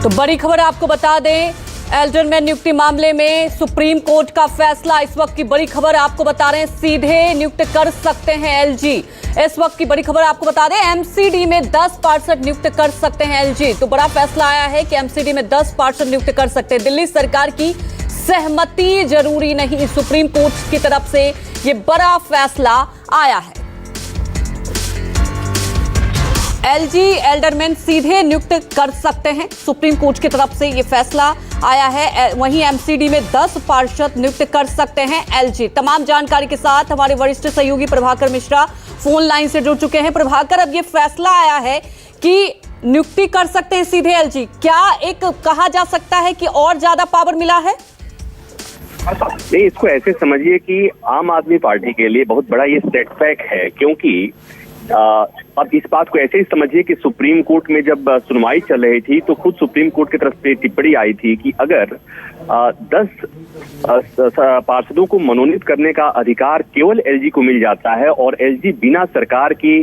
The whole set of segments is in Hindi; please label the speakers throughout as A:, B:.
A: तो बड़ी खबर आपको बता दें, एल्डरमैन नियुक्ति मामले में सुप्रीम कोर्ट का फैसला। इस वक्त की बड़ी खबर आपको बता रहे हैं, सीधे नियुक्त कर सकते हैं एलजी। इस वक्त की बड़ी खबर आपको बता दें, एमसीडी में 10 पार्षद नियुक्त कर सकते हैं एलजी। तो बड़ा फैसला आया है कि एमसीडी में 10 पार्षद नियुक्त कर सकते हैं। दिल्ली सरकार की सहमति जरूरी नहीं, सुप्रीम कोर्ट की तरफ से ये बड़ा फैसला आया है। एलजी एल्डरमैन सीधे नियुक्त कर सकते हैं, सुप्रीम कोर्ट की तरफ से ये फैसला आया है। वहीं एमसीडी में 10 पार्षद नियुक्त कर सकते हैं एलजी। तमाम जानकारी के साथ हमारे वरिष्ठ सहयोगी प्रभाकर मिश्रा फोन लाइन से जुड़ चुके हैं। प्रभाकर, अब ये फैसला आया है कि नियुक्ति कर सकते हैं सीधे एलजी, क्या एक कहा जा सकता है कि और ज्यादा पावर मिला है?
B: नहीं, इसको ऐसे समझिए कि आम आदमी पार्टी के लिए बहुत बड़ा ये सेटबैक है, क्योंकि अब इस बात को ऐसे ही समझिए कि सुप्रीम कोर्ट में जब सुनवाई चल रही थी तो खुद सुप्रीम कोर्ट की तरफ से टिप्पणी आई थी कि अगर 10 पार्षदों को मनोनीत करने का अधिकार केवल एलजी को मिल जाता है और एलजी बिना सरकार की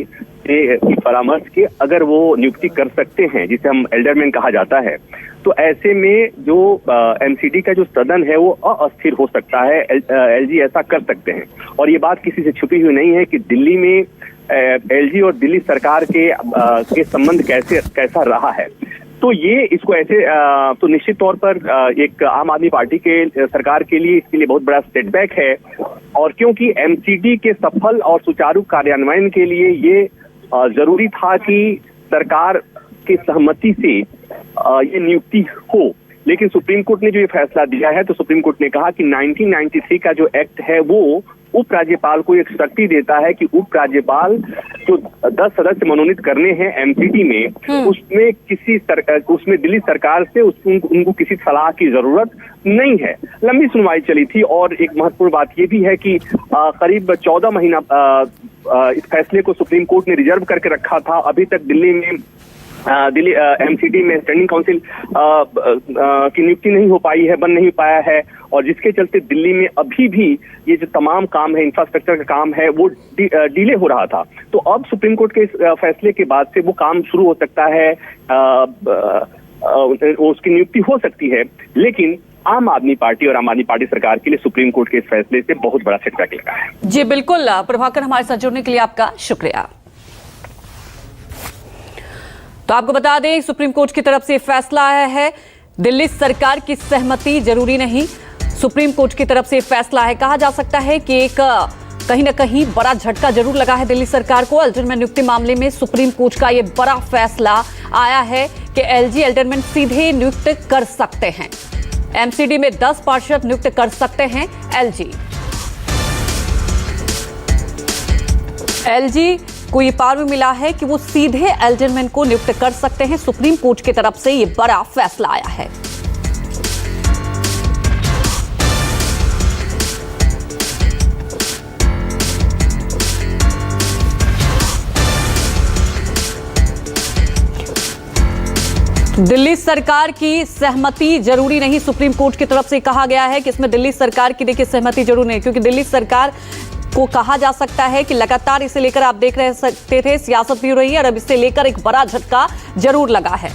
B: परामर्श के अगर वो नियुक्ति कर सकते हैं, जिसे हम एल्डरमैन कहा जाता है, तो ऐसे में जो एमसीडी का जो सदन है वो अस्थिर हो सकता है। एलजी ऐसा कर सकते हैं और ये बात किसी से छुपी हुई नहीं है कि दिल्ली में एलजी और दिल्ली सरकार के संबंध कैसा रहा है। तो ये इसको ऐसे तो निश्चित तौर पर एक आम आदमी पार्टी के सरकार के लिए इसके लिए बहुत बड़ा सेटबैक है। और क्योंकि एमसीडी के सफल और सुचारू कार्यान्वयन के लिए ये जरूरी था कि सरकार की सहमति से ये नियुक्ति हो, लेकिन सुप्रीम कोर्ट ने जो ये फैसला दिया है तो सुप्रीम कोर्ट ने कहा कि 1993 का जो एक्ट है वो उपराज्यपाल को एक शक्ति देता है कि उपराज्यपाल जो 10 सदस्य मनोनीत करने हैं एमसीडी में, उसमें दिल्ली सरकार से उनको किसी सलाह की जरूरत नहीं है। लंबी सुनवाई चली थी और एक महत्वपूर्ण बात ये भी है कि करीब 14 महीना इस फैसले को सुप्रीम कोर्ट ने रिजर्व करके रखा था। अभी तक दिल्ली एमसीडी में स्टैंडिंग काउंसिल की नियुक्ति नहीं हो पाई है, बन नहीं पाया है, और जिसके चलते दिल्ली में अभी भी ये जो तमाम काम है, इंफ्रास्ट्रक्चर का काम है, वो डिले हो रहा था। तो अब सुप्रीम कोर्ट के फैसले के बाद से वो काम शुरू हो सकता है, उसकी नियुक्ति हो सकती है। लेकिन आम आदमी पार्टी और आम आदमी पार्टी सरकार के लिए सुप्रीम कोर्ट के इस फैसले से बहुत बड़ा सेटबैक लगा है।
A: जी बिल्कुल प्रभाकर, हमारे साथ जुड़ने के लिए आपका शुक्रिया। तो आपको बता दें, सुप्रीम कोर्ट की तरफ से फैसला आया है, दिल्ली सरकार की सहमति जरूरी नहीं, सुप्रीम कोर्ट की तरफ से फैसला है। कहा जा सकता है कि एक कहीं ना कहीं बड़ा झटका जरूर लगा है दिल्ली सरकार को। एल्डरमैन नियुक्ति मामले में सुप्रीम कोर्ट का ये बड़ा फैसला आया है कि एलजी एल्डरमैन सीधे नियुक्त कर सकते हैं, एमसीडी में 10 पार्षद नियुक्त कर सकते हैं एलजी को ये पावर मिला है कि वो सीधे एल्डरमैन को नियुक्त कर सकते हैं। सुप्रीम कोर्ट की तरफ से ये बड़ा फैसला आया है। दिल्ली सरकार की सहमति जरूरी नहीं, सुप्रीम कोर्ट की तरफ से कहा गया है कि इसमें दिल्ली सरकार की देखिए सहमति जरूरी नहीं, क्योंकि दिल्ली सरकार को कहा जा सकता है कि लगातार इसे लेकर आप देख रहे सकते थे सियासत भी हो रही है और अब इसे लेकर एक बड़ा झटका जरूर लगा है।